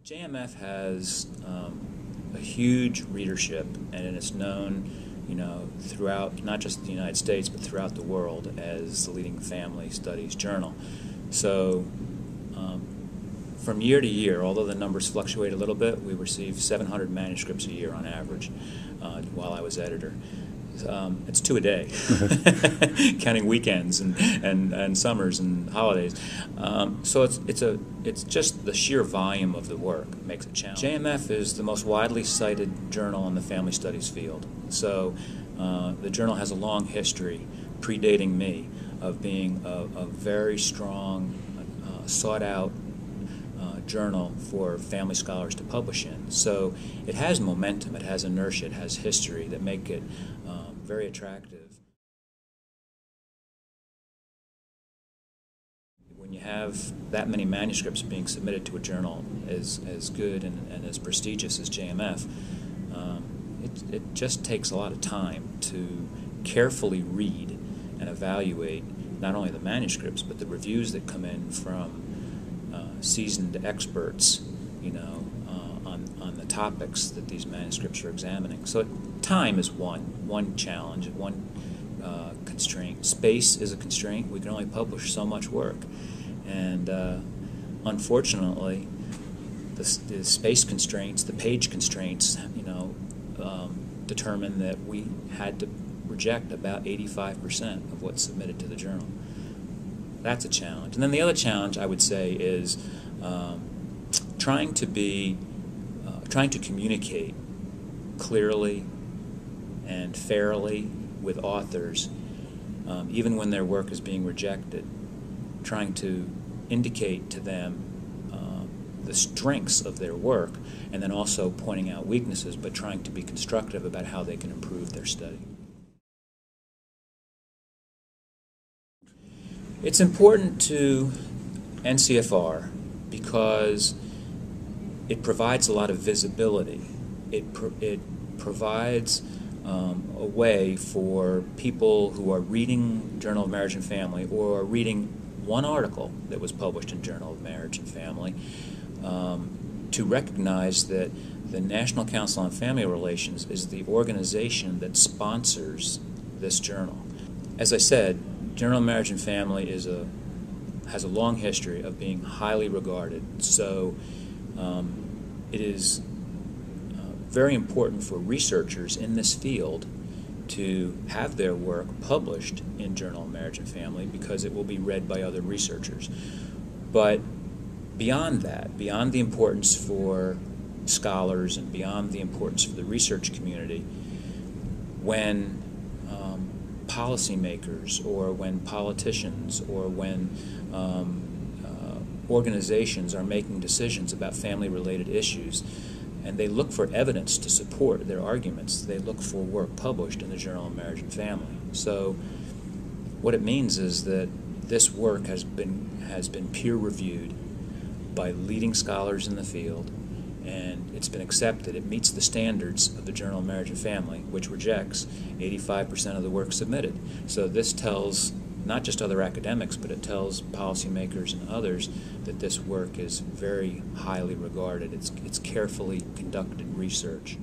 JMF has a huge readership, and it's known, throughout not just the United States but throughout the world as the leading family studies journal. So, from year to year, although the numbers fluctuate a little bit, we receive 700 manuscripts a year on average while I was editor. It's 2 a day, counting weekends and summers and holidays. So it's just the sheer volume of the work makes it challenging. JMF is the most widely cited journal in the family studies field. So the journal has a long history, predating me, of being a very strong, sought-out journal for family scholars to publish in. So it has momentum, it has inertia, it has history that make it very attractive. When you have that many manuscripts being submitted to a journal as good and as prestigious as JMF, it just takes a lot of time to carefully read and evaluate not only the manuscripts but the reviews that come in from seasoned experts, on the topics that these manuscripts are examining. So time is one challenge, one constraint. Space is a constraint. We can only publish so much work, and unfortunately, the space constraints, the page constraints, determined that we had to reject about 85% of what's submitted to the journal. That's a challenge. And then the other challenge, I would say, is trying to communicate clearly and fairly with authors, even when their work is being rejected, trying to indicate to them the strengths of their work, and then also pointing out weaknesses, but trying to be constructive about how they can improve their study. It's important to NCFR because it provides a lot of visibility. It provides a way for people who are reading Journal of Marriage and Family, or are reading one article that was published in Journal of Marriage and Family, to recognize that the National Council on Family Relations is the organization that sponsors this journal. As I said, Journal of Marriage and Family has a long history of being highly regarded. So it is very important for researchers in this field to have their work published in Journal of Marriage and Family, because it will be read by other researchers. But beyond that, beyond the importance for scholars and beyond the importance for the research community, when policymakers, or when politicians, or when organizations are making decisions about family-related issues, and they look for evidence to support their arguments, they look for work published in the Journal of Marriage and Family. So what it means is that this work has been peer-reviewed by leading scholars in the field, and it's been accepted. It meets the standards of the Journal of Marriage and Family, which rejects 85% of the work submitted. So this tells not just other academics, but it tells policymakers and others that this work is very highly regarded. It's carefully conducted research.